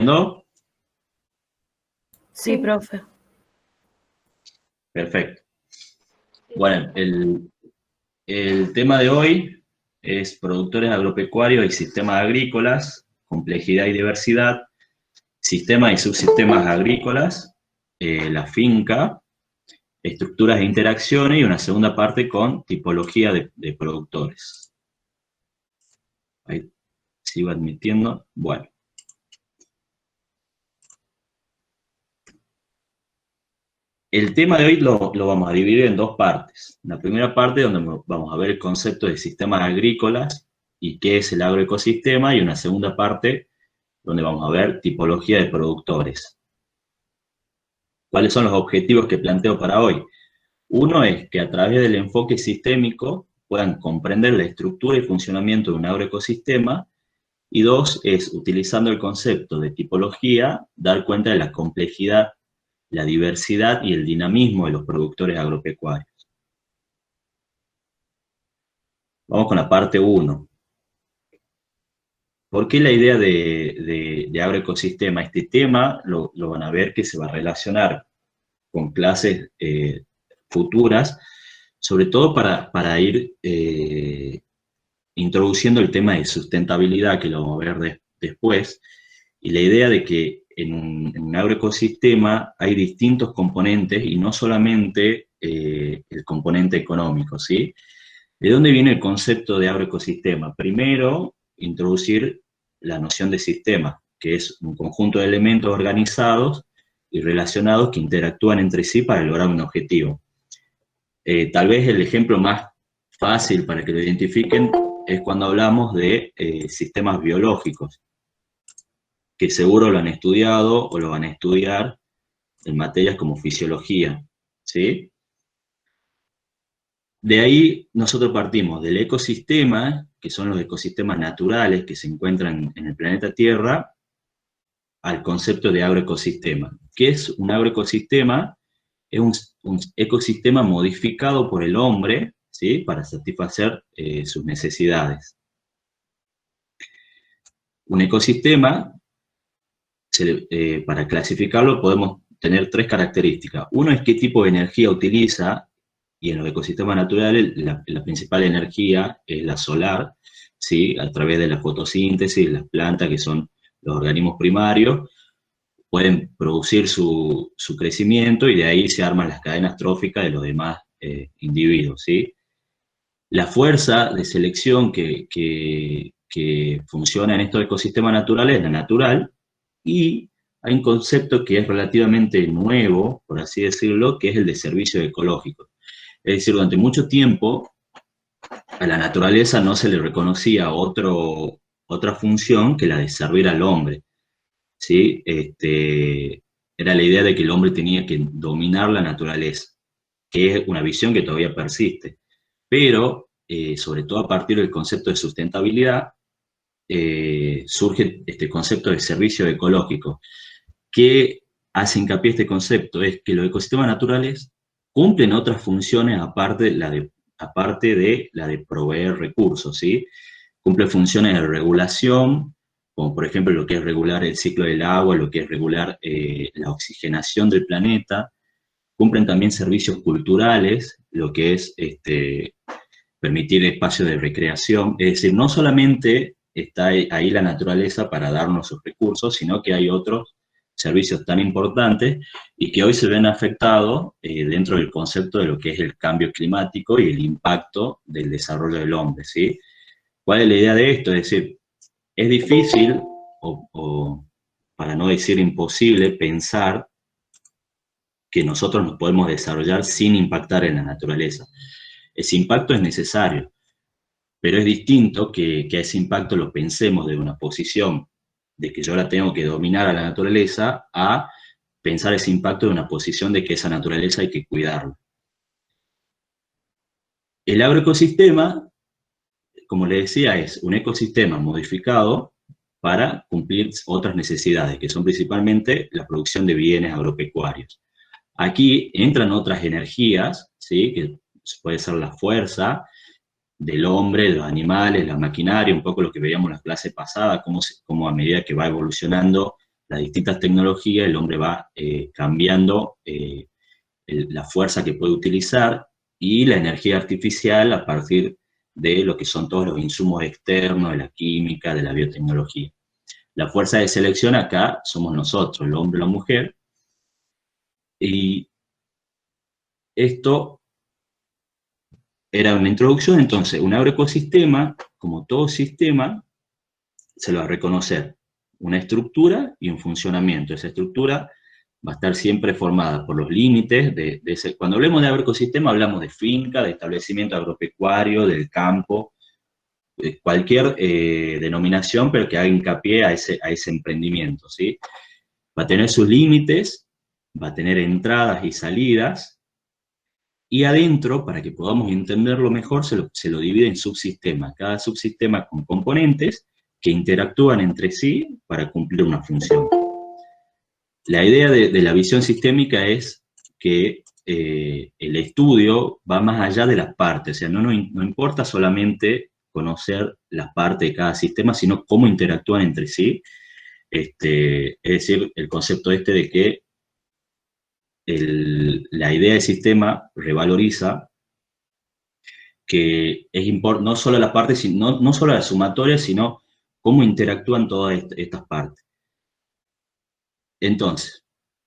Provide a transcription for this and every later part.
¿No? Sí, profe. Perfecto. Bueno, el tema de hoy es productores agropecuarios y sistemas agrícolas, complejidad y diversidad, sistemas y subsistemas agrícolas, la finca, estructuras e interacciones, y una segunda parte con tipología de productores. Ahí sigo admitiendo. Bueno. El tema de hoy lo vamos a dividir en dos partes. La primera parte donde vamos a ver el concepto de sistemas agrícolas y qué es el agroecosistema, y una segunda parte donde vamos a ver tipología de productores. ¿Cuáles son los objetivos que planteo para hoy? Uno es que a través del enfoque sistémico puedan comprender la estructura y funcionamiento de un agroecosistema, y dos es, utilizando el concepto de tipología, dar cuenta de la complejidad, la diversidad y el dinamismo de los productores agropecuarios. Vamos con la parte 1. ¿Por qué la idea de agroecosistema? Este tema lo van a ver que se va a relacionar con clases futuras, sobre todo para ir introduciendo el tema de sustentabilidad, que lo vamos a ver después, y la idea de que en un agroecosistema hay distintos componentes y no solamente el componente económico, ¿sí? ¿De dónde viene el concepto de agroecosistema? Primero, introducir la noción de sistema, que es un conjunto de elementos organizados y relacionados que interactúan entre sí para lograr un objetivo. Tal vez el ejemplo más fácil para que lo identifiquen es cuando hablamos de sistemas biológicos, que seguro lo han estudiado o lo van a estudiar en materias como fisiología, ¿sí? De ahí nosotros partimos del ecosistema, que son los ecosistemas naturales que se encuentran en el planeta Tierra, al concepto de agroecosistema. ¿Qué es un agroecosistema? Es un ecosistema modificado por el hombre, ¿sí? Para satisfacer sus necesidades. Un ecosistema, para clasificarlo, podemos tener tres características. Uno es qué tipo de energía utiliza, y en los ecosistemas naturales la principal energía es la solar, ¿sí? A través de la fotosíntesis, las plantas, que son los organismos primarios, pueden producir su crecimiento, y de ahí se arman las cadenas tróficas de los demás individuos, ¿sí? La fuerza de selección que funciona en estos ecosistemas naturales es la natural, y hay un concepto que es relativamente nuevo, por así decirlo, que es el de servicio ecológico. Es decir, durante mucho tiempo a la naturaleza no se le reconocía otra función que la de servir al hombre, ¿sí? Era la idea de que el hombre tenía que dominar la naturaleza, que es una visión que todavía persiste. Pero, sobre todo a partir del concepto de sustentabilidad, surge este concepto de servicio ecológico. ¿Qué hace hincapié este concepto? Es que los ecosistemas naturales cumplen otras funciones aparte de la de proveer recursos, ¿sí? Cumple funciones de regulación, como por ejemplo lo que es regular el ciclo del agua, lo que es regular la oxigenación del planeta. Cumplen también servicios culturales, lo que es permitir espacios de recreación. Es decir, no solamente está ahí la naturaleza para darnos sus recursos, sino que hay otros servicios tan importantes y que hoy se ven afectados dentro del concepto de lo que es el cambio climático y el impacto del desarrollo del hombre, ¿sí? ¿Cuál es la idea de esto? Es decir, es difícil, o para no decir imposible, pensar que nosotros nos podemos desarrollar sin impactar en la naturaleza. Ese impacto es necesario, pero es distinto que a ese impacto lo pensemos de una posición de que yo la tengo que dominar a la naturaleza, a pensar ese impacto de una posición de que esa naturaleza hay que cuidarla. El agroecosistema, como le decía, es un ecosistema modificado para cumplir otras necesidades, que son principalmente la producción de bienes agropecuarios. Aquí entran otras energías, ¿sí? Que puede ser la fuerza del hombre, de los animales, la maquinaria, un poco lo que veíamos en la clase pasada, cómo a medida que va evolucionando las distintas tecnologías, el hombre va cambiando la fuerza que puede utilizar y la energía artificial a partir de lo que son todos los insumos externos, de la química, de la biotecnología. La fuerza de selección acá somos nosotros, el hombre o la mujer, y esto era una introducción. Entonces, un agroecosistema, como todo sistema, se lo va a reconocer una estructura y un funcionamiento. Esa estructura va a estar siempre formada por los límites de ese. Cuando hablemos de agroecosistema, hablamos de finca, de establecimiento agropecuario, del campo, cualquier denominación, pero que haga hincapié a ese emprendimiento, ¿sí? Va a tener sus límites, va a tener entradas y salidas, y adentro, para que podamos entenderlo mejor, se lo divide en subsistemas. Cada subsistema con componentes que interactúan entre sí para cumplir una función. La idea de la visión sistémica es que el estudio va más allá de las partes, o sea, no importa solamente conocer las partes de cada sistema, sino cómo interactúan entre sí. Es decir, el concepto de que la idea del sistema revaloriza que no solo las partes, no solo las sumatorias, sino cómo interactúan todas estas partes. Entonces,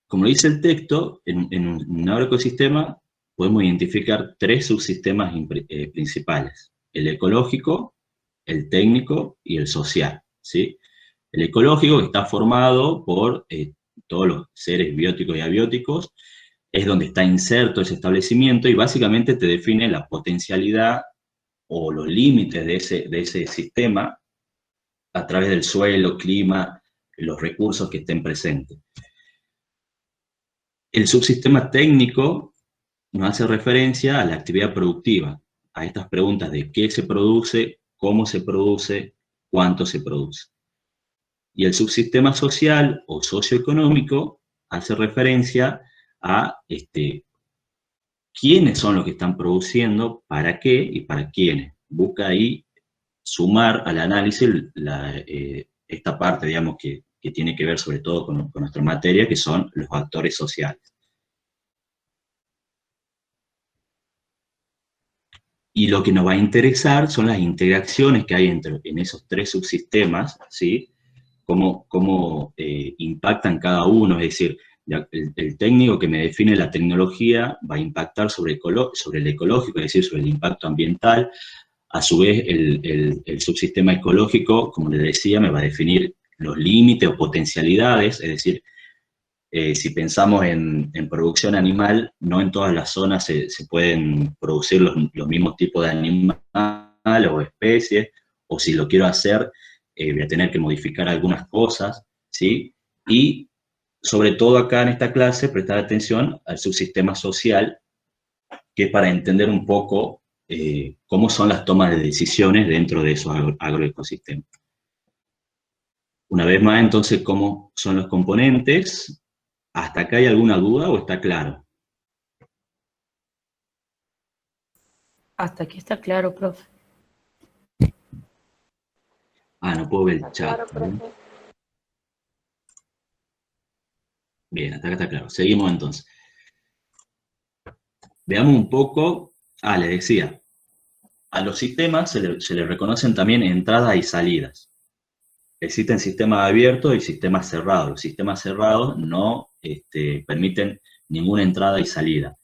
como dice el texto, en un agroecosistema podemos identificar 3 subsistemas principales: el ecológico, el técnico y el social, ¿sí? El ecológico, que está formado por todos los seres bióticos y abióticos, es donde está inserto ese establecimiento y básicamente te define la potencialidad o los límites de ese sistema a través del suelo, clima, los recursos que estén presentes. El subsistema técnico nos hace referencia a la actividad productiva, a estas preguntas de qué se produce, cómo se produce, cuánto se produce. Y el subsistema social o socioeconómico hace referencia a quiénes son los que están produciendo, para qué y para quiénes. Busca ahí sumar al análisis esta parte, digamos, que tiene que ver sobre todo con nuestra materia, que son los actores sociales. Y lo que nos va a interesar son las interacciones que hay en esos 3 subsistemas, ¿sí? Cómo impactan cada uno, es decir, el técnico que me define la tecnología va a impactar sobre el ecológico, es decir, sobre el impacto ambiental. A su vez, el subsistema ecológico, como les decía, me va a definir los límites o potencialidades, es decir, si pensamos en producción animal, no en todas las zonas se pueden producir los mismos tipos de animales o especies, o si lo quiero hacer, voy a tener que modificar algunas cosas, ¿sí? Y sobre todo acá en esta clase, prestar atención al subsistema social, que es para entender un poco cómo son las tomas de decisiones dentro de esos agroecosistemas. Una vez más, entonces, ¿cómo son los componentes? ¿Hasta acá hay alguna duda o está claro? Hasta aquí está claro, profe. No puedo ver el chat. Claro, profe. Bien, hasta acá está claro. Seguimos entonces. Veamos un poco. Les decía, a los sistemas se le reconocen también entradas y salidas. Existen sistemas abiertos y sistemas cerrados. Los sistemas cerrados no permiten ninguna entrada y salida.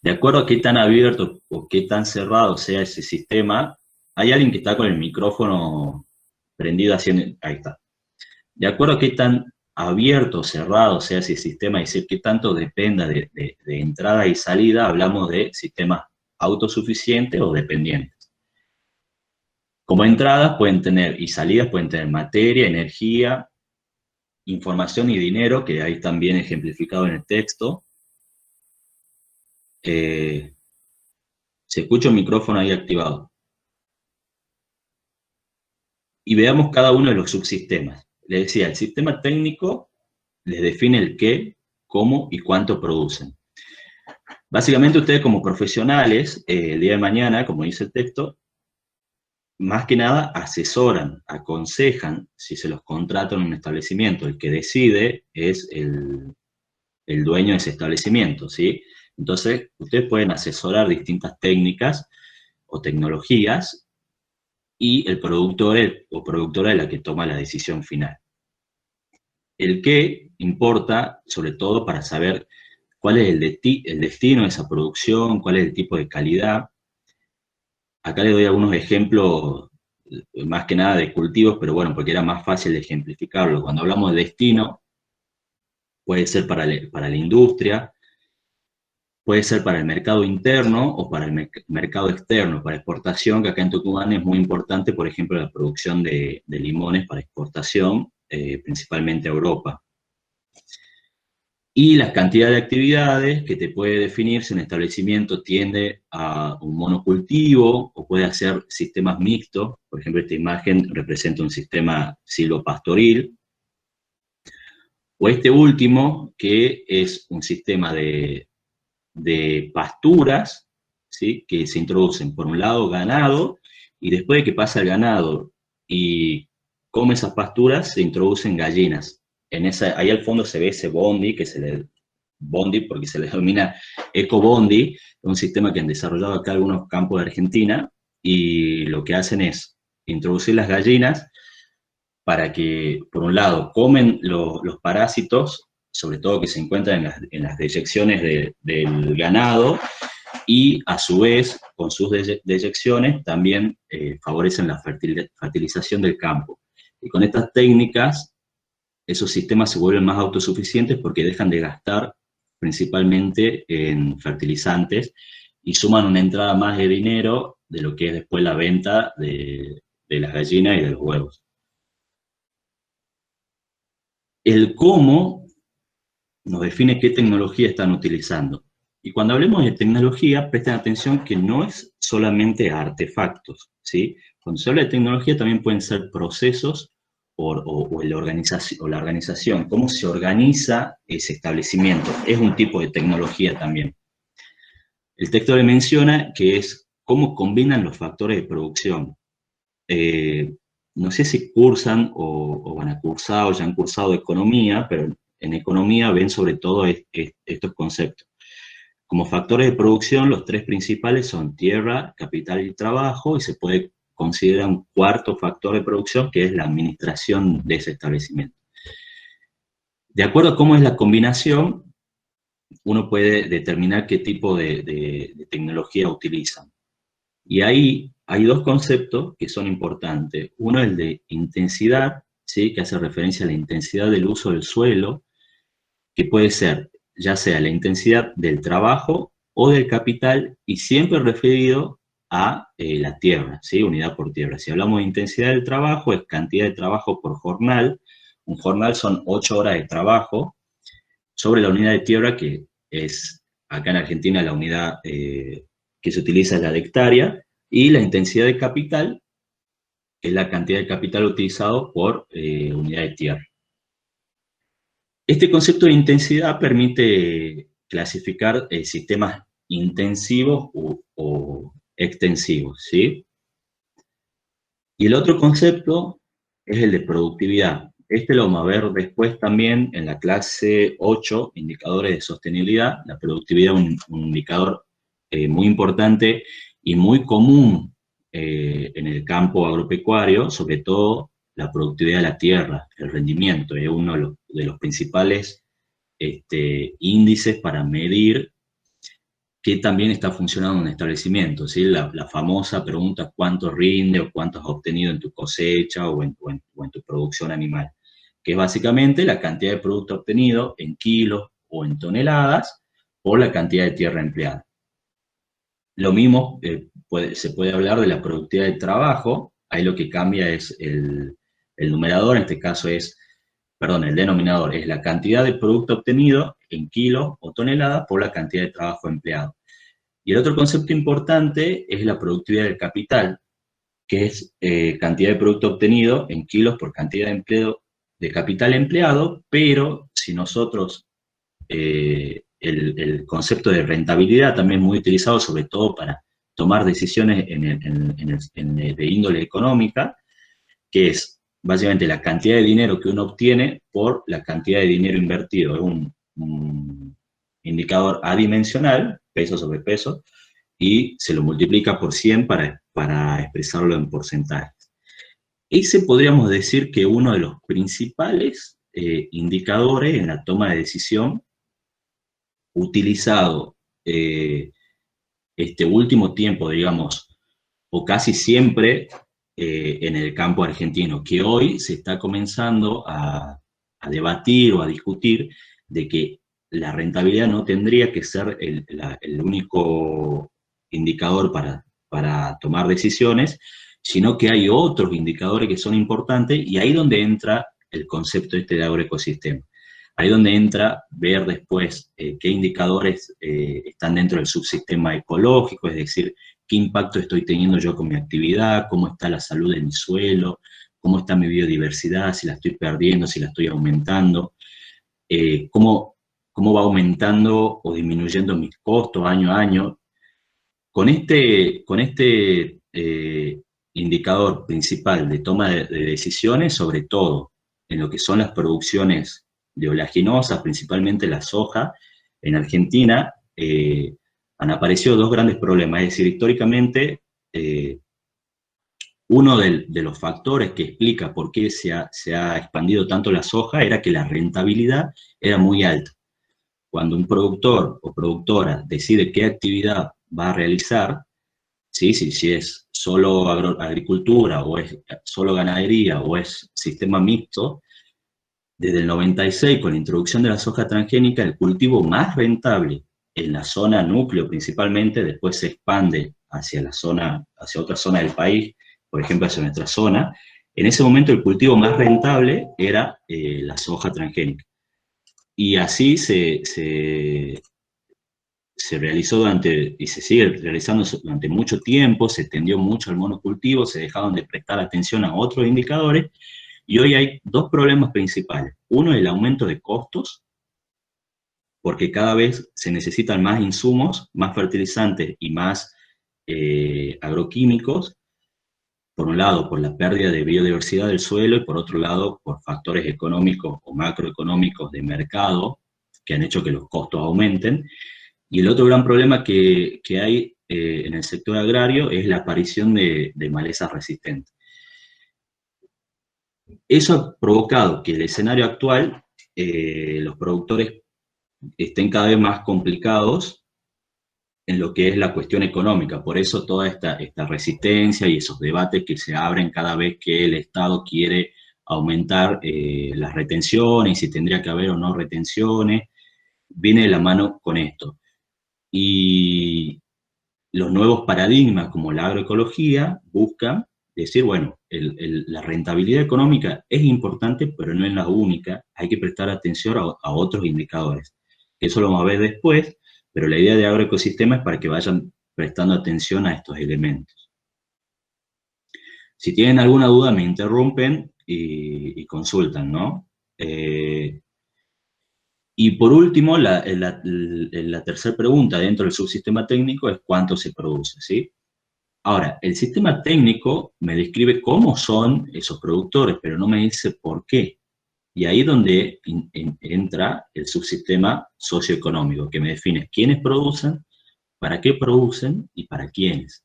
De acuerdo a qué tan abierto o qué tan cerrado sea ese sistema, hay alguien que está con el micrófono prendido haciendo... Ahí está. De acuerdo a qué tan abierto o cerrado sea ese sistema, es decir, qué tanto dependa de entrada y salida, hablamos de sistemas autosuficientes o dependientes. Como entradas pueden tener, y salidas pueden tener materia, energía, información y dinero, que ahí también ejemplificado en el texto. Se escucha un micrófono ahí activado. Y veamos cada uno de los subsistemas. Les decía, el sistema técnico les define el qué, cómo y cuánto producen. Básicamente ustedes como profesionales, el día de mañana, como dice el texto, más que nada asesoran, aconsejan si se los contrata en un establecimiento. El que decide es el dueño de ese establecimiento, ¿sí? Entonces, ustedes pueden asesorar distintas técnicas o tecnologías y el productor o productora es la que toma la decisión final. El qué importa, sobre todo, para saber cuál es el destino de esa producción, cuál es el tipo de calidad. Acá les doy algunos ejemplos, más que nada de cultivos, pero bueno, porque era más fácil de ejemplificarlo. Cuando hablamos de destino, puede ser para la industria, puede ser para el mercado interno o para el mercado externo, para exportación, que acá en Tucumán es muy importante, por ejemplo, la producción de limones para exportación, principalmente a Europa. Y la cantidad de actividades que te puede definir si un establecimiento tiende a un monocultivo o puede hacer sistemas mixtos. Por ejemplo, esta imagen representa un sistema silvopastoril. O este último, que es un sistema de pasturas, ¿sí? Que se introducen, por un lado, ganado, y después de que pasa el ganado y come esas pasturas, se introducen gallinas. Ahí al fondo se ve ese bondi, bondi porque se le denomina ecobondi, un sistema que han desarrollado acá algunos campos de Argentina, y lo que hacen es introducir las gallinas para que, por un lado, comen los parásitos, sobre todo que se encuentran en las deyecciones del ganado, y a su vez, con sus deyecciones, también favorecen la fertilización del campo. Y con estas técnicas, esos sistemas se vuelven más autosuficientes porque dejan de gastar principalmente en fertilizantes y suman una entrada más de dinero de lo que es después la venta de las gallinas y de los huevos. El cómo nos define qué tecnología están utilizando. Y cuando hablemos de tecnología, presten atención que no es solamente artefactos, ¿sí? Cuando se habla de tecnología también pueden ser procesos o la organización, cómo se organiza ese establecimiento. Es un tipo de tecnología también. El texto le menciona que es cómo combinan los factores de producción. No sé si cursan o van a cursar o ya han cursado economía, pero en economía ven sobre todo estos conceptos. Como factores de producción, los tres principales son tierra, capital y trabajo, y se puede considerar un cuarto factor de producción, que es la administración de ese establecimiento. De acuerdo a cómo es la combinación, uno puede determinar qué tipo de tecnología utilizan. Y ahí hay dos conceptos que son importantes. Uno es el de intensidad, ¿sí? Que hace referencia a la intensidad del uso del suelo, que puede ser ya sea la intensidad del trabajo o del capital, y siempre referido a la tierra, ¿sí? Unidad por tierra. Si hablamos de intensidad del trabajo, es cantidad de trabajo por jornal. Un jornal son 8 horas de trabajo sobre la unidad de tierra, que es acá en Argentina la unidad que se utiliza es la de hectárea, y la intensidad de capital es la cantidad de capital utilizado por unidad de tierra. Este concepto de intensidad permite clasificar sistemas intensivos o extensivos, ¿sí? Y el otro concepto es el de productividad. Este lo vamos a ver después también en la clase 8, indicadores de sostenibilidad. La productividad es un indicador muy importante y muy común en el campo agropecuario, sobre todo la productividad de la tierra, el rendimiento, es uno de los principales índices para medir que también está funcionando un establecimiento, ¿sí? La famosa pregunta cuánto rinde o cuánto has obtenido en tu cosecha o en tu producción animal, que es básicamente la cantidad de producto obtenido en kilos o en toneladas por la cantidad de tierra empleada. Lo mismo se puede hablar de la productividad del trabajo. Ahí lo que cambia es el numerador, en este caso el denominador es la cantidad de producto obtenido en kilos o toneladas por la cantidad de trabajo empleado. Y el otro concepto importante es la productividad del capital, que es cantidad de producto obtenido en kilos por cantidad de capital empleado, pero si nosotros, el concepto de rentabilidad también muy utilizado sobre todo para tomar decisiones de índole económica, que es básicamente la cantidad de dinero que uno obtiene por la cantidad de dinero invertido. Es un indicador adimensional, peso sobre peso, y se lo multiplica por 100 para expresarlo en porcentajes. Ese podríamos decir que uno de los principales indicadores en la toma de decisión utilizado este último tiempo, digamos, o casi siempre en el campo argentino, que hoy se está comenzando a debatir o a discutir de que la rentabilidad no tendría que ser el único indicador para tomar decisiones, sino que hay otros indicadores que son importantes, y ahí donde entra el concepto este de agroecosistema. Ahí donde entra ver después qué indicadores están dentro del subsistema ecológico, es decir, qué impacto estoy teniendo yo con mi actividad, cómo está la salud de mi suelo, cómo está mi biodiversidad, si la estoy perdiendo, si la estoy aumentando, cómo va aumentando o disminuyendo mis costos año a año. Con este indicador principal de toma de decisiones, sobre todo en lo que son las producciones de oleaginosas, principalmente la soja, en Argentina han aparecido dos grandes problemas. Es decir, históricamente, uno de los factores que explica por qué se ha expandido tanto la soja era que la rentabilidad era muy alta. Cuando un productor o productora decide qué actividad va a realizar, ¿sí? Si es solo agricultura, o es solo ganadería, o es sistema mixto, desde el 96, con la introducción de la soja transgénica, el cultivo más rentable en la zona núcleo principalmente, después se expande hacia otra zona del país, por ejemplo, hacia nuestra zona. En ese momento el cultivo más rentable era la soja transgénica. Y así se realizó y se sigue realizando durante mucho tiempo, se tendió mucho al monocultivo, se dejaron de prestar atención a otros indicadores, y hoy hay dos problemas principales. Uno, el aumento de costos, porque cada vez se necesitan más insumos, más fertilizantes y más agroquímicos, por un lado por la pérdida de biodiversidad del suelo, y por otro lado por factores económicos o macroeconómicos de mercado que han hecho que los costos aumenten. Y el otro gran problema que hay en el sector agrario es la aparición de malezas resistentes. Eso ha provocado que el escenario actual, los productores estén cada vez más complicados en lo que es la cuestión económica. Por eso toda esta resistencia y esos debates que se abren cada vez que el Estado quiere aumentar las retenciones, si tendría que haber o no retenciones, viene de la mano con esto. Y los nuevos paradigmas como la agroecología buscan decir, bueno, la rentabilidad económica es importante, pero no es la única, hay que prestar atención a otros indicadores. Eso lo vamos a ver después, pero la idea de agroecosistema es para que vayan prestando atención a estos elementos. Si tienen alguna duda, me interrumpen y consultan, ¿no? Y por último, la tercera pregunta dentro del subsistema técnico es cuánto se produce, ¿sí? Ahora, el sistema técnico me describe cómo son esos productores, pero no me dice por qué. Y ahí es donde entra el subsistema socioeconómico, que me define quiénes producen, para qué producen y para quiénes.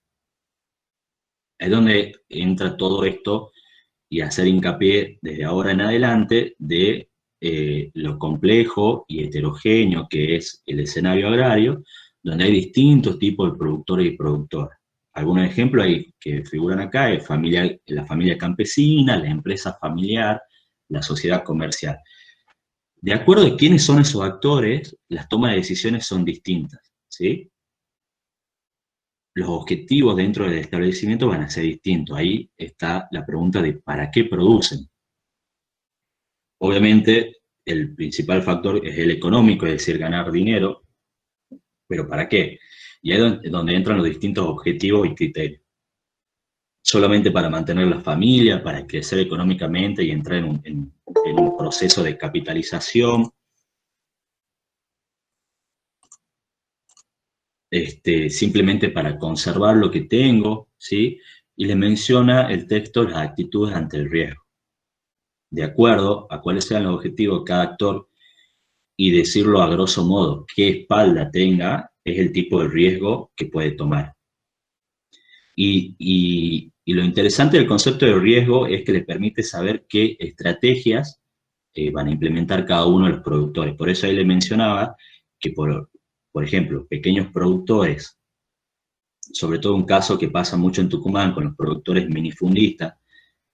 Es donde entra todo esto, y hacer hincapié desde ahora en adelante de lo complejo y heterogéneo que es el escenario agrario, donde hay distintos tipos de productores y productoras. Algunos ejemplos ahí que figuran acá es la familia campesina, la empresa familiar, la sociedad comercial. De acuerdo a quiénes son esos actores, las tomas de decisiones son distintas, ¿sí? Los objetivos dentro del establecimiento van a ser distintos. Ahí está la pregunta de ¿para qué producen? Obviamente, el principal factor es el económico, es decir, ganar dinero, pero ¿para qué? Y ahí es donde entran los distintos objetivos y criterios. Solamente para mantener la familia, para crecer económicamente y entrar en un proceso de capitalización. simplemente para conservar lo que tengo, ¿sí? Y le menciona el texto las actitudes ante el riesgo, de acuerdo a cuáles sean los objetivos de cada actor y decirlo a grosso modo, qué espalda tenga es el tipo de riesgo que puede tomar. Y lo interesante del concepto de riesgo es que le permite saber qué estrategias van a implementar cada uno de los productores. Por eso ahí le mencionaba que, por ejemplo, pequeños productores, sobre todo un caso que pasa mucho en Tucumán con los productores minifundistas,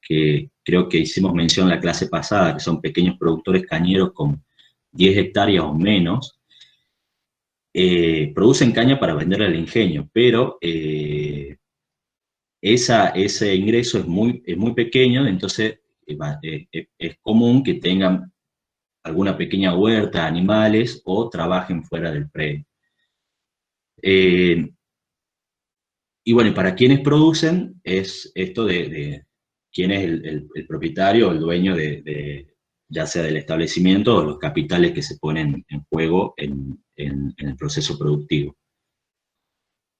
que creo que hicimos mención en la clase pasada, que son pequeños productores cañeros con 10 hectáreas o menos, producen caña para vender al ingenio, pero ese ingreso es muy pequeño, entonces es común que tengan alguna pequeña huerta, animales o trabajen fuera del predio. Y bueno, para quienes producen es esto de quién es el propietario o el dueño ya sea del establecimiento o los capitales que se ponen en juego en el proceso productivo.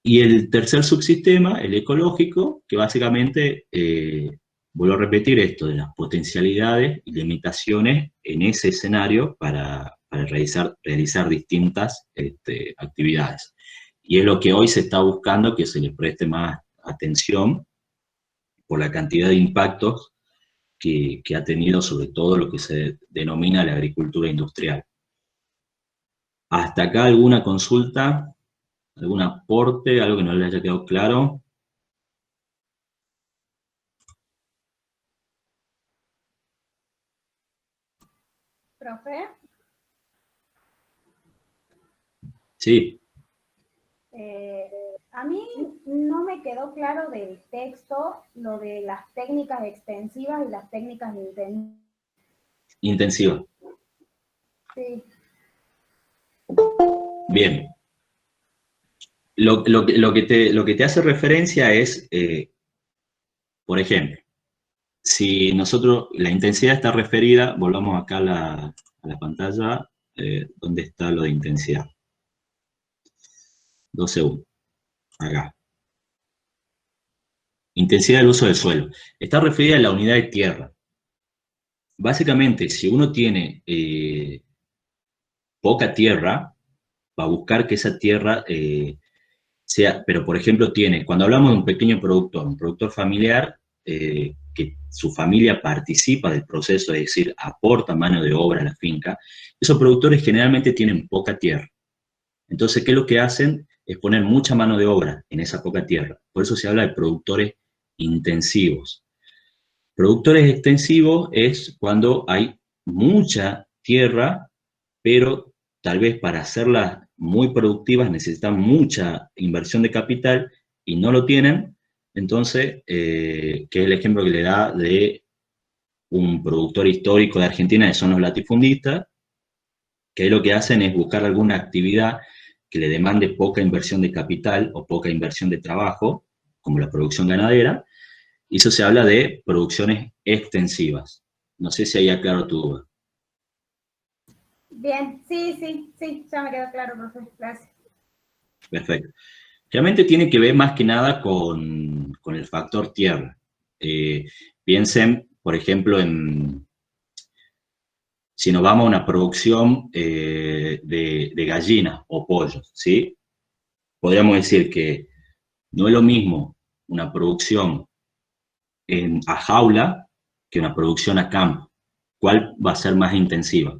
Y el tercer subsistema, el ecológico, que básicamente, vuelvo a repetir esto, de las potencialidades y limitaciones en ese escenario para realizar distintas actividades. Y es lo que hoy se está buscando, que se le preste más atención por la cantidad de impactos que ha tenido sobre todo lo que se denomina la agricultura industrial. ¿Hasta acá alguna consulta? ¿Algún aporte? ¿Algo que no le haya quedado claro? Profe, Sí. a mí no me quedó claro del texto lo de las técnicas extensivas y las técnicas Intensiva. Sí. Bien. Lo que te hace referencia es, por ejemplo, si nosotros, la intensidad está referida, volvamos acá a la pantalla, donde está lo de intensidad. 2 segundos. Acá. Intensidad del uso del suelo. Está referida a la unidad de tierra. Básicamente, si uno tiene poca tierra, va a buscar que esa tierra sea, pero por ejemplo cuando hablamos de un productor familiar, que su familia participa del proceso, es decir, aporta mano de obra a la finca, esos productores generalmente tienen poca tierra. Entonces, ¿qué es lo que hacen? Es poner mucha mano de obra en esa poca tierra. Por eso se habla de productores intensivos. Productores extensivos es cuando hay mucha tierra, pero tal vez para hacerlas muy productivas necesitan mucha inversión de capital y no lo tienen. Entonces, que es el ejemplo que le da de un productor histórico de Argentina, que son los latifundistas, que lo que hacen es buscar alguna actividad que le demande poca inversión de capital o poca inversión de trabajo, como la producción ganadera, y eso se habla de producciones extensivas. No sé si ahí aclaro tu duda. Bien, sí, ya me quedó claro, profe, gracias. Perfecto. Realmente tiene que ver más que nada con el factor tierra. Piensen, por ejemplo, si nos vamos a una producción de gallinas o pollos, ¿sí? Podríamos decir que no es lo mismo una producción a jaula que una producción a campo. ¿Cuál va a ser más intensiva?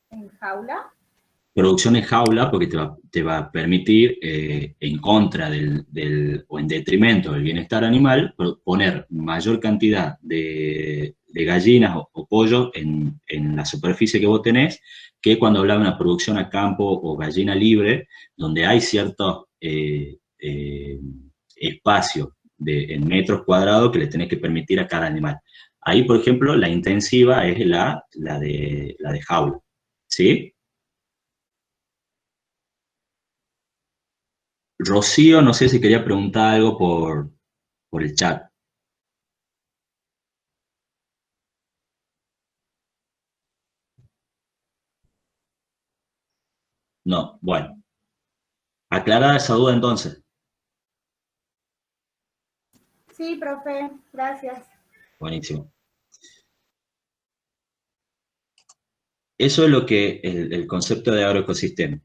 ¿En jaula? Producción en jaula porque te va a permitir, en contra o en detrimento del bienestar animal, poner mayor cantidad de gallinas o pollos en la superficie que vos tenés, que cuando hablaba de una producción a campo o gallina libre, donde hay cierto espacio en metros cuadrados que le tenés que permitir a cada animal. Ahí, por ejemplo, la intensiva es la de jaula, ¿sí? Rocío, no sé si quería preguntar algo por el chat. No, bueno. Aclarada esa duda entonces. Sí, profe, gracias. Buenísimo. Eso es lo que el concepto de agroecosistema.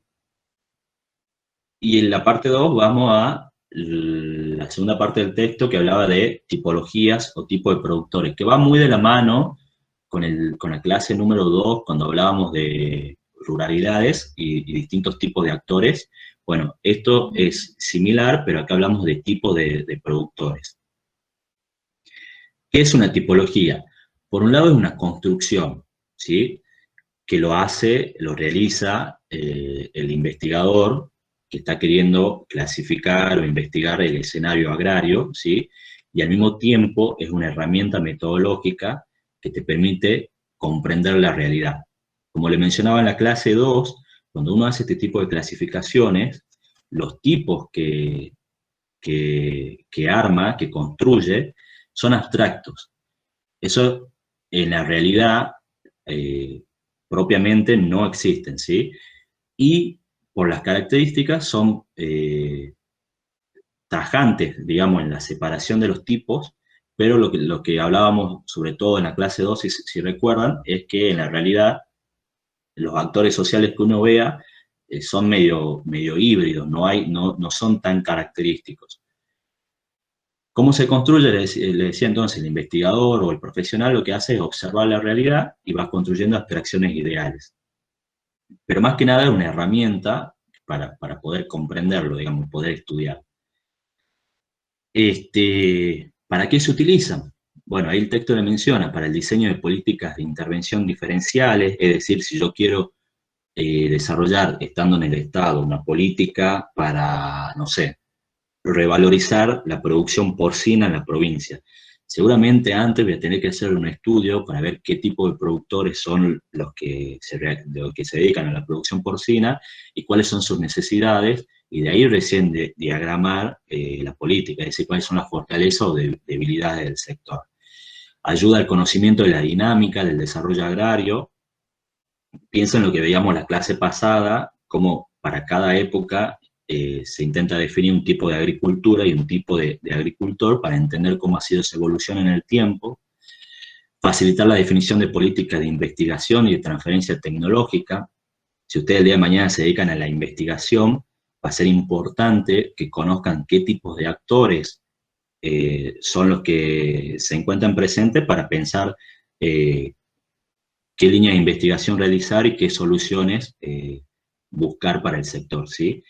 Y en la parte 2 vamos a la segunda parte del texto que hablaba de tipologías o tipo de productores, que va muy de la mano con la clase número 2 cuando hablábamos de ruralidades y distintos tipos de actores. Bueno, esto es similar, pero acá hablamos de tipos de productores. ¿Qué es una tipología? Por un lado es una construcción, ¿sí? Que lo realiza el investigador que está queriendo clasificar o investigar el escenario agrario, ¿sí? Y al mismo tiempo es una herramienta metodológica que te permite comprender la realidad. Como le mencionaba en la clase 2, cuando uno hace este tipo de clasificaciones, los tipos que arma, que construye, son abstractos. Eso en la realidad propiamente no existen, ¿sí? Y por las características son tajantes, digamos, en la separación de los tipos, pero lo que hablábamos sobre todo en la clase 2, si recuerdan, es que en la realidad los actores sociales que uno vea son medio híbridos, no son tan característicos. ¿Cómo se construye? Le decía entonces, el investigador o el profesional lo que hace es observar la realidad y va construyendo abstracciones ideales. Pero más que nada es una herramienta para poder comprenderlo, digamos, poder estudiar. ¿Para qué se utilizan? Bueno, ahí el texto le menciona, para el diseño de políticas de intervención diferenciales, es decir, si yo quiero desarrollar, estando en el Estado, una política para, no sé, revalorizar la producción porcina en la provincia. Seguramente antes voy a tener que hacer un estudio para ver qué tipo de productores son los que se dedican a la producción porcina y cuáles son sus necesidades, y de ahí recién diagramar la política, es decir, cuáles son las fortalezas o debilidades del sector. Ayuda al conocimiento de la dinámica del desarrollo agrario. Piensa en lo que veíamos la clase pasada, cómo para cada época se intenta definir un tipo de agricultura y un tipo de agricultor para entender cómo ha sido esa evolución en el tiempo. Facilitar la definición de políticas de investigación y de transferencia tecnológica. Si ustedes el día de mañana se dedican a la investigación, va a ser importante que conozcan qué tipos de actores son los que se encuentran presentes para pensar qué línea de investigación realizar y qué soluciones buscar para el sector, ¿sí?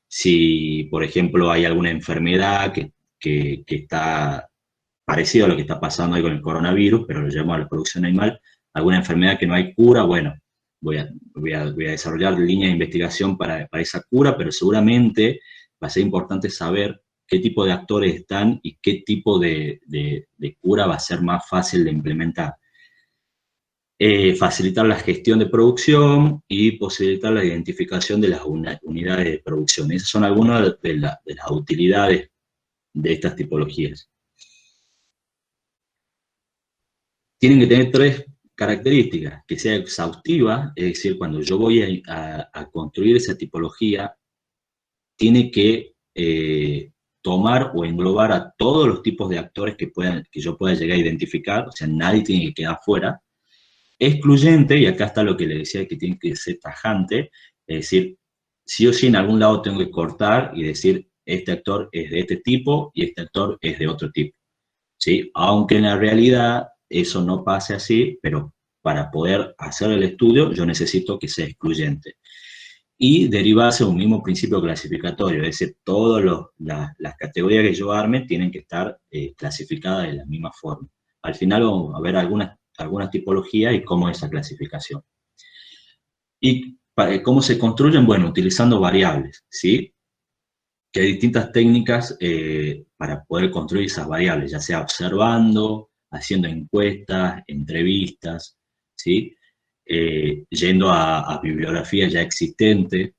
Si, por ejemplo, hay alguna enfermedad que está parecida a lo que está pasando ahí con el coronavirus, pero lo llamamos a la producción animal, alguna enfermedad que no hay cura, bueno, voy a desarrollar líneas de investigación para esa cura, pero seguramente va a ser importante saber qué tipo de actores están y qué tipo de cura va a ser más fácil de implementar. Facilitar la gestión de producción y posibilitar la identificación de las unidades de producción. Esas son algunas de las utilidades de estas tipologías. Tienen que tener 3 características: que sea exhaustiva, es decir, cuando yo voy a construir esa tipología, tiene que tomar o englobar a todos los tipos de actores que yo pueda llegar a identificar, o sea, nadie tiene que quedar fuera. Excluyente, y acá está lo que le decía, que tiene que ser tajante, es decir, sí o sí en algún lado tengo que cortar y decir, este actor es de este tipo y este actor es de otro tipo, ¿sí? Aunque en la realidad eso no pase así, pero para poder hacer el estudio yo necesito que sea excluyente. Y derivarse de un mismo principio clasificatorio, es decir, todas las categorías que yo arme tienen que estar clasificadas de la misma forma. Al final vamos a ver algunas tipologías y cómo es esa clasificación. ¿Y cómo se construyen? Bueno, utilizando variables, ¿sí? Que hay distintas técnicas para poder construir esas variables, ya sea observando, haciendo encuestas, entrevistas, ¿sí? Yendo a bibliografía ya existente.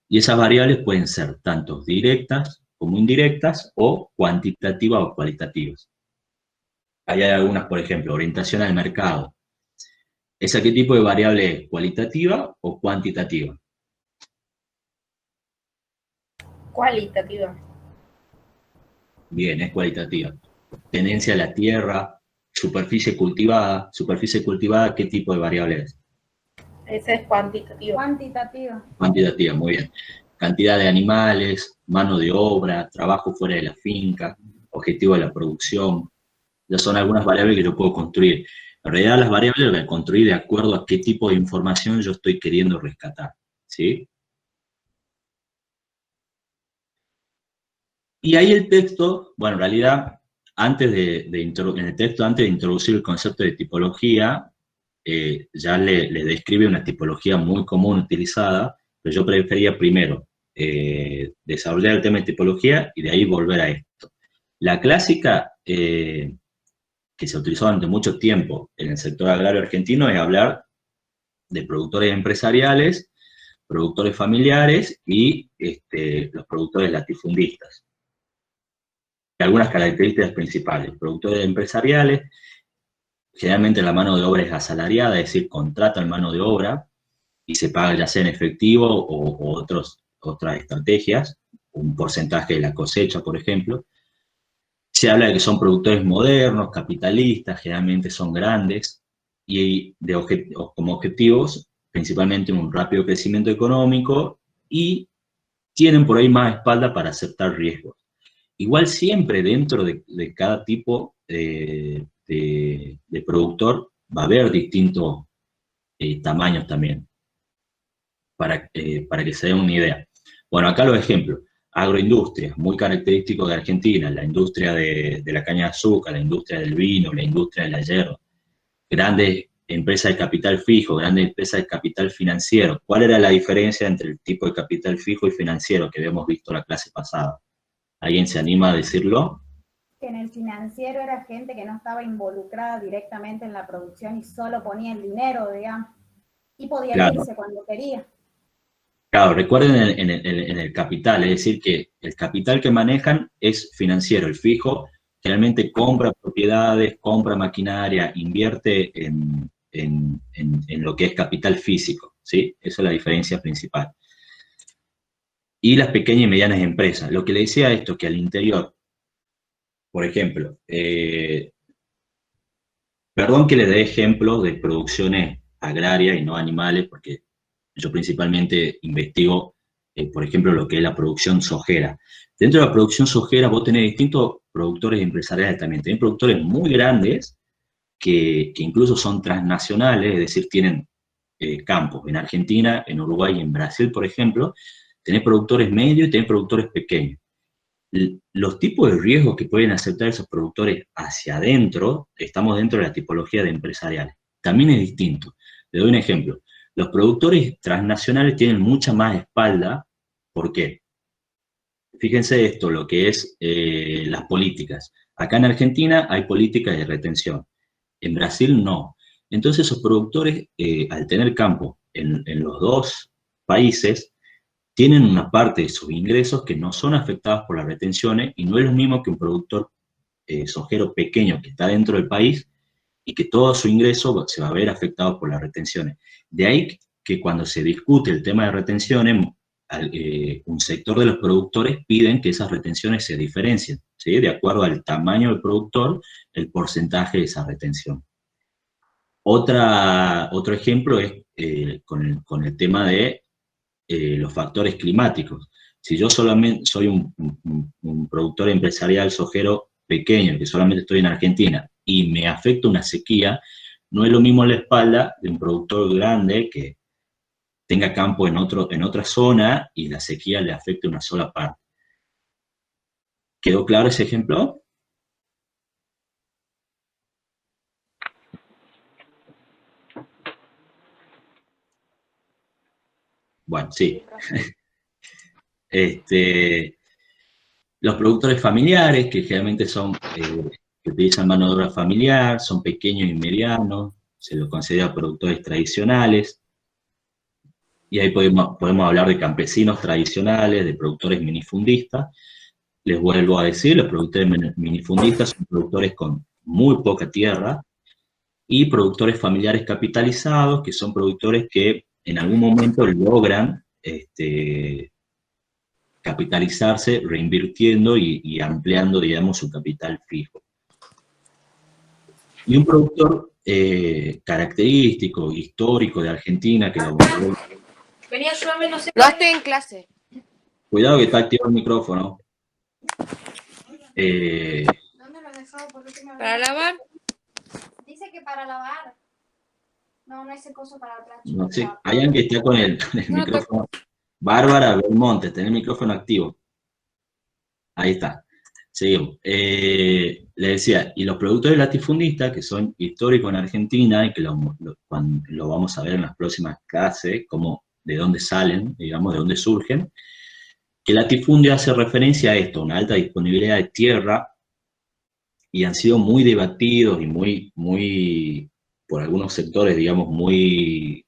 Y esas variables pueden ser tanto directas como indirectas o cuantitativas o cualitativas. Ahí hay algunas, por ejemplo, orientación al mercado. ¿Esa qué tipo de variable es? ¿Cualitativa o cuantitativa? Cualitativa. Bien, es cualitativa. Tenencia a la tierra, superficie cultivada, ¿qué tipo de variable es? Esa es cuantitativa. Cuantitativa. Cuantitativa, muy bien. Cantidad de animales, mano de obra, trabajo fuera de la finca, objetivo de la producción. Ya son algunas variables que yo puedo construir. En realidad las variables las voy a construir de acuerdo a qué tipo de información yo estoy queriendo rescatar, ¿sí? Y ahí el texto, bueno, en realidad, en el texto, antes de introducir el concepto de tipología, ya le describe una tipología muy común utilizada, pero yo prefería primero desarrollar el tema de tipología y de ahí volver a esto. La clásica que se utilizó durante mucho tiempo en el sector agrario argentino es hablar de productores empresariales, productores familiares y los productores latifundistas. Algunas características principales. Productores empresariales, generalmente la mano de obra es asalariada, es decir, contratan mano de obra y se paga ya sea en efectivo o otras estrategias, un porcentaje de la cosecha, por ejemplo. Se habla de que son productores modernos, capitalistas, generalmente son grandes y como objetivos principalmente un rápido crecimiento económico y tienen por ahí más espalda para aceptar riesgos. Igual siempre dentro de cada tipo de productor va a haber distintos tamaños también, para que se den una idea. Bueno, acá los ejemplos. Agroindustria, muy característico de Argentina, la industria de la caña de azúcar, la industria del vino, la industria de la hierba. Grandes empresas de capital fijo, grandes empresas de capital financiero. ¿Cuál era la diferencia entre el tipo de capital fijo y financiero que habíamos visto en la clase pasada? ¿Alguien se anima a decirlo? Que en el financiero era gente que no estaba involucrada directamente en la producción y solo ponía el dinero, digamos, y podía Claro. irse cuando quería. Claro, recuerden en el capital, es decir, que el capital que manejan es financiero, el fijo generalmente compra propiedades, compra maquinaria, invierte en lo que es capital físico, ¿sí? Esa es la diferencia principal. Y las pequeñas y medianas empresas. Lo que le decía esto, que al interior, por ejemplo, perdón que le dé ejemplos de producciones agrarias y no animales, porque yo principalmente investigo, por ejemplo, lo que es la producción sojera. Dentro de la producción sojera vos tenés distintos productores empresariales también. Tenés productores muy grandes que incluso son transnacionales, es decir, tienen campos en Argentina, en Uruguay y en Brasil, por ejemplo. Tenés productores medios y tenés productores pequeños. Los tipos de riesgos que pueden aceptar esos productores hacia adentro, estamos dentro de la tipología de empresariales. También es distinto. Le doy un ejemplo. Los productores transnacionales tienen mucha más espalda. ¿Por qué? Fíjense esto, lo que es las políticas. Acá en Argentina hay políticas de retención. En Brasil no. Entonces esos productores, al tener campo en los dos países, tienen una parte de sus ingresos que no son afectados por las retenciones y no es lo mismo que un productor sojero pequeño que está dentro del país y que todo su ingreso se va a ver afectado por las retenciones. De ahí que cuando se discute el tema de retenciones, un sector de los productores piden que esas retenciones se diferencien, ¿sí? De acuerdo al tamaño del productor, el porcentaje de esa retención. Otro ejemplo es con el tema de los factores climáticos. Si yo solamente soy un productor empresarial sojero pequeño, que solamente estoy en Argentina, y me afecta una sequía, no es lo mismo la espalda de un productor grande que tenga campo en otra zona y la sequía le afecte una sola parte. ¿Quedó claro ese ejemplo? Bueno, sí. Los productores familiares, que generalmente son, que utilizan mano de obra familiar, son pequeños y medianos, se los considera productores tradicionales, y ahí podemos hablar de campesinos tradicionales, de productores minifundistas. Les vuelvo a decir, los productores minifundistas son productores con muy poca tierra, y productores familiares capitalizados, que son productores que en algún momento logran capitalizarse reinvirtiendo y ampliando, digamos, su capital fijo. Y un productor característico, histórico de Argentina, que lo... Vení, ayúdame, no sé. No estoy en clase. Cuidado que está activo el micrófono. ¿Dónde lo has dejado? ¿Por qué me ¿Para lavar? Dice que para lavar. No, no es el coso para atrás. No sé, hay alguien que está con el No, micrófono. Bárbara Belmonte, tenés el micrófono activo. Ahí está. Seguimos. Le decía, y los productores latifundistas, que son históricos en Argentina, y que lo vamos a ver en las próximas clases, como de dónde salen, digamos, de dónde surgen, que el latifundio hace referencia a esto, una alta disponibilidad de tierra, y han sido muy debatidos y muy por algunos sectores, digamos, muy,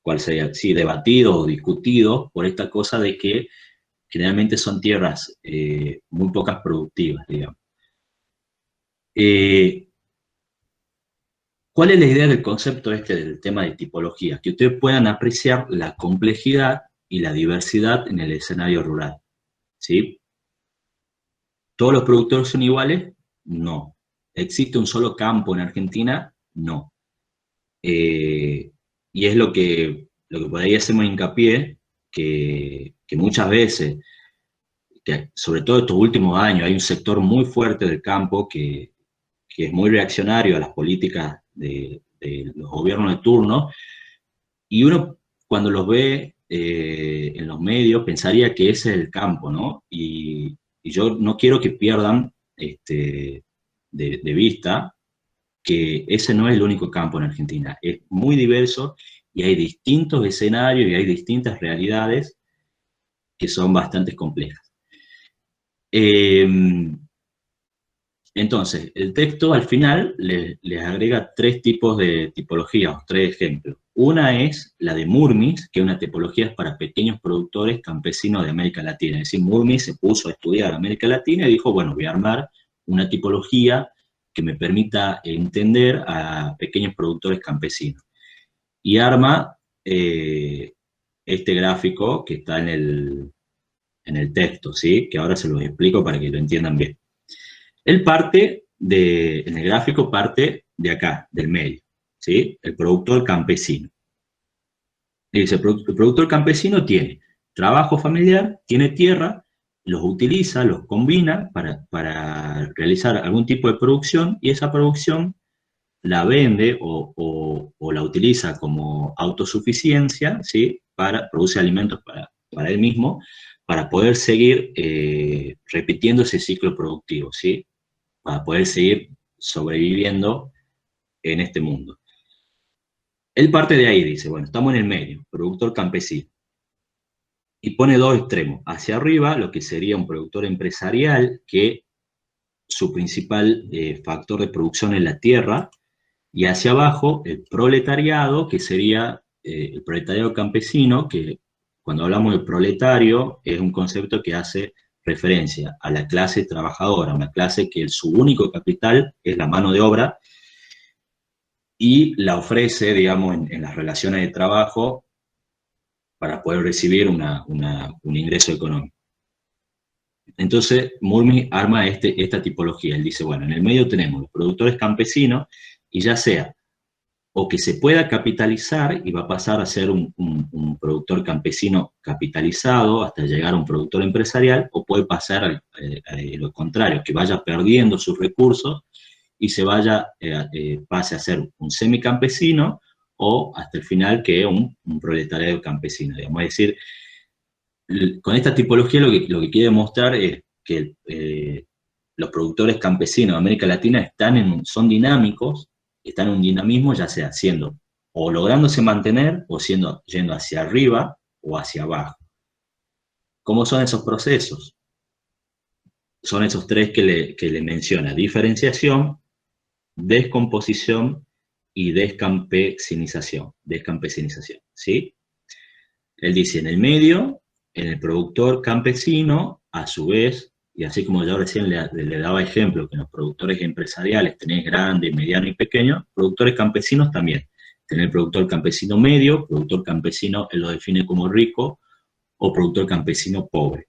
¿cuál sería? Sí, debatidos o discutidos por esta cosa de que generalmente son tierras muy pocas productivas, digamos. ¿Cuál es la idea del concepto del tema de tipología? Que ustedes puedan apreciar la complejidad y la diversidad en el escenario rural, ¿sí? ¿Todos los productores son iguales? No. ¿Existe un solo campo en Argentina? No. Y es lo que por ahí hacemos hincapié, que muchas veces, que sobre todo estos últimos años, hay un sector muy fuerte del campo que es muy reaccionario a las políticas de los gobiernos de turno, y uno cuando los ve en los medios pensaría que ese es el campo, ¿no? Y yo no quiero que pierdan de vista que ese no es el único campo en Argentina, es muy diverso y hay distintos escenarios y hay distintas realidades que son bastante complejas. Entonces, el texto al final les agrega 3 tipos de tipologías, o 3 ejemplos. Una es la de Murmis, que es una tipología para pequeños productores campesinos de América Latina. Es decir, Murmis se puso a estudiar América Latina y dijo, bueno, voy a armar una tipología que me permita entender a pequeños productores campesinos. Y arma este gráfico que está en el texto, ¿sí? Que ahora se los explico para que lo entiendan bien. Él en el gráfico parte de acá, del medio, ¿sí? El productor campesino. Y dice, el productor campesino tiene trabajo familiar, tiene tierra, los utiliza, los combina para realizar algún tipo de producción, y esa producción la vende o la utiliza como autosuficiencia, ¿sí? Produce alimentos para él mismo, para poder seguir repitiendo ese ciclo productivo, ¿sí? Para poder seguir sobreviviendo en este mundo. Él parte de ahí, dice, bueno, estamos en el medio, productor campesino. Y pone 2 extremos. Hacia arriba, lo que sería un productor empresarial, que su principal factor de producción es la tierra, y hacia abajo, el proletariado, que sería el proletariado campesino, que cuando hablamos de proletario, es un concepto que hace referencia a la clase trabajadora, una clase que su único capital es la mano de obra, y la ofrece, digamos, en las relaciones de trabajo para poder recibir un ingreso económico. Entonces, Murmi arma esta tipología. Él dice, bueno, en el medio tenemos los productores campesinos, y ya sea o que se pueda capitalizar y va a pasar a ser un productor campesino capitalizado hasta llegar a un productor empresarial, o puede pasar a lo contrario, que vaya perdiendo sus recursos y pase a ser un semicampesino, o hasta el final que un proletariado campesino, digamos. Es decir, con esta tipología lo que quiere demostrar es que los productores campesinos de América Latina son dinámicos, están en un dinamismo, ya sea siendo o lográndose mantener, o yendo hacia arriba o hacia abajo. ¿Cómo son esos procesos? Son esos 3 que le menciona: diferenciación, descomposición y descampesinización, ¿sí? Él dice, en el medio, en el productor campesino, a su vez, y así como yo recién le daba ejemplo, que en los productores empresariales tenés grande, mediano y pequeño, productores campesinos también. Tenés el productor campesino medio, productor campesino, él lo define como rico, o productor campesino pobre.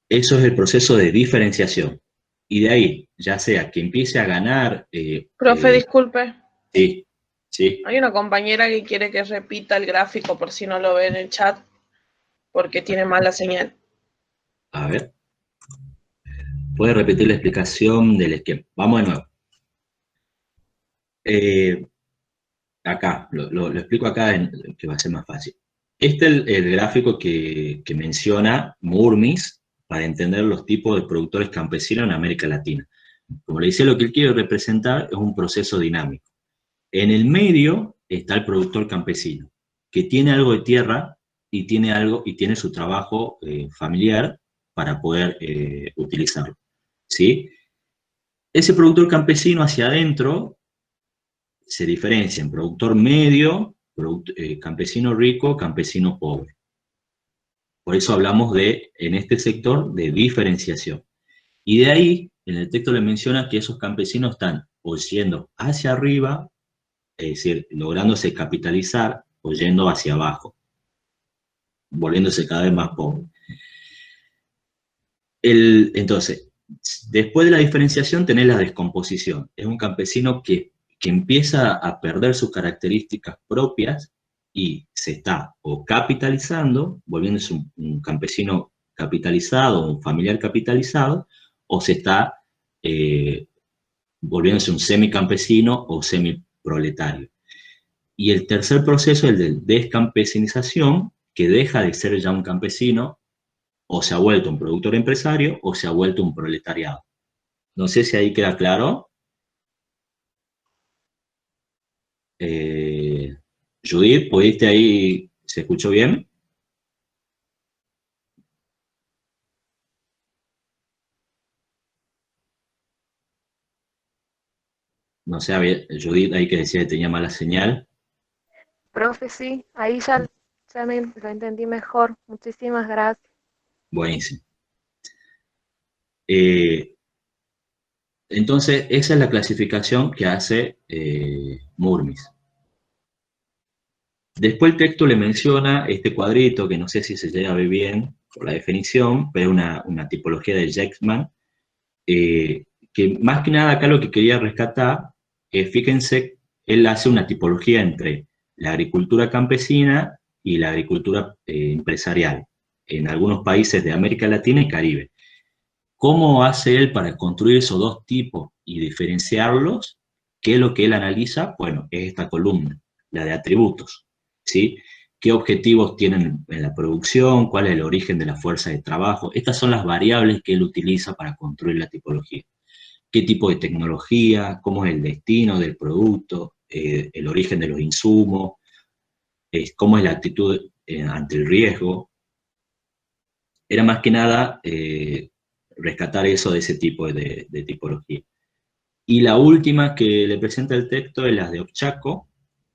Eso es el proceso de diferenciación. Y de ahí, ya sea que empiece a ganar... Profe, disculpe. Sí, sí. Hay una compañera que quiere que repita el gráfico por si no lo ve en el chat, porque tiene mala señal. A ver. ¿Puede repetir la explicación del esquema? Vamos de nuevo. Acá, lo explico acá, que va a ser más fácil. Este es el gráfico que menciona Murmis para entender los tipos de productores campesinos en América Latina. Como le decía, lo que él quiere representar es un proceso dinámico. En el medio está el productor campesino, que tiene algo de tierra y tiene su trabajo familiar para poder utilizarlo, ¿sí? Ese productor campesino hacia adentro se diferencia en productor medio, campesino rico, campesino pobre. Por eso hablamos en este sector de diferenciación. Y de ahí, en el texto le menciona que esos campesinos están o yendo hacia arriba, es decir, lográndose capitalizar, o yendo hacia abajo, volviéndose cada vez más pobre. Entonces, después de la diferenciación tenés la descomposición. Es un campesino que empieza a perder sus características propias y se está o capitalizando, volviéndose un campesino capitalizado, un familiar capitalizado, o se está volviéndose un semicampesino o semiproletario. Y el tercer proceso es el de descampesinización, que deja de ser ya un campesino, o se ha vuelto un productor empresario, o se ha vuelto un proletariado. No sé si ahí queda claro. Judith, ¿pudiste ahí? ¿Se escuchó bien? No sé, Judith ahí que decía que tenía mala señal. Profe, sí, ahí ya lo entendí mejor. Muchísimas gracias. Buenísimo. Entonces, esa es la clasificación que hace Murmis. Después el texto le menciona este cuadrito, que no sé si se llega a ver bien por la definición, pero es una tipología de Jackman, que más que nada acá lo que quería rescatar es, fíjense, él hace una tipología entre la agricultura campesina y la agricultura empresarial, en algunos países de América Latina y Caribe. ¿Cómo hace él para construir esos dos tipos y diferenciarlos? ¿Qué es lo que él analiza? Bueno, es esta columna, la de atributos, ¿sí? ¿Qué objetivos tienen en la producción? ¿Cuál es el origen de la fuerza de trabajo? Estas son las variables que él utiliza para construir la tipología. ¿Qué tipo de tecnología? ¿Cómo es el destino del producto? ¿El origen de los insumos? ¿Cómo es la actitud ante el riesgo? Era más que nada rescatar eso de ese tipo de tipología. Y la última que le presenta el texto es la de Ovchatko,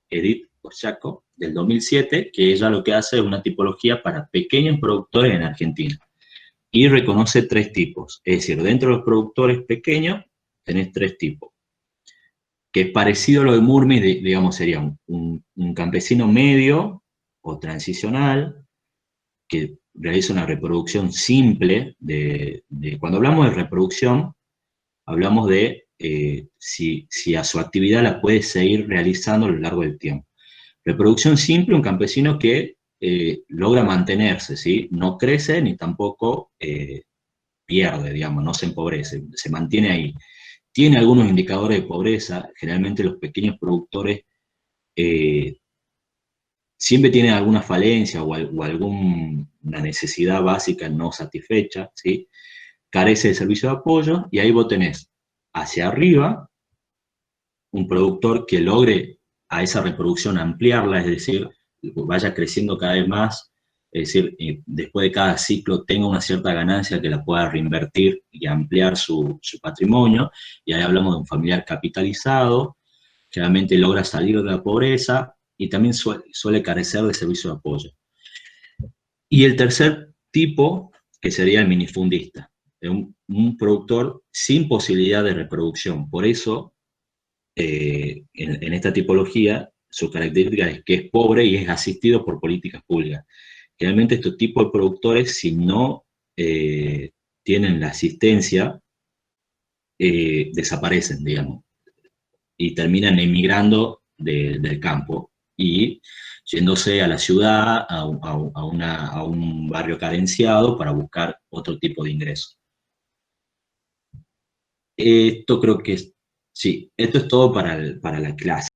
Edith Ovchatko, del 2007, que ella lo que hace es una tipología para pequeños productores en Argentina. Y reconoce tres tipos. Es decir, dentro de los productores pequeños tenés tres tipos. Que es parecido a lo de Murmis, digamos, sería un campesino medio o transicional, que realiza una reproducción simple. Cuando hablamos de reproducción, hablamos de si a su actividad la puede seguir realizando a lo largo del tiempo. Reproducción simple, un campesino que logra mantenerse, ¿sí? No crece ni tampoco pierde, digamos, no se empobrece, se mantiene ahí. Tiene algunos indicadores de pobreza, generalmente los pequeños productores siempre tienen alguna falencia o alguna necesidad básica no satisfecha, ¿sí? Carece de servicio de apoyo, y ahí vos tenés hacia arriba un productor que logre a esa reproducción ampliarla, es decir, vaya creciendo cada vez más, es decir, después de cada ciclo tenga una cierta ganancia que la pueda reinvertir y ampliar su patrimonio, y ahí hablamos de un familiar capitalizado, que realmente logra salir de la pobreza, y también suele carecer de servicio de apoyo. Y el tercer tipo, que sería el minifundista, un productor sin posibilidad de reproducción. Por eso, en esta tipología, su característica es que es pobre y es asistido por políticas públicas. generalmente estos tipos de productores, si no tienen la asistencia, desaparecen, digamos, y terminan emigrando del campo y yéndose a la ciudad, a un barrio carenciado para buscar otro tipo de ingreso. Esto creo que sí, esto es todo para la clase.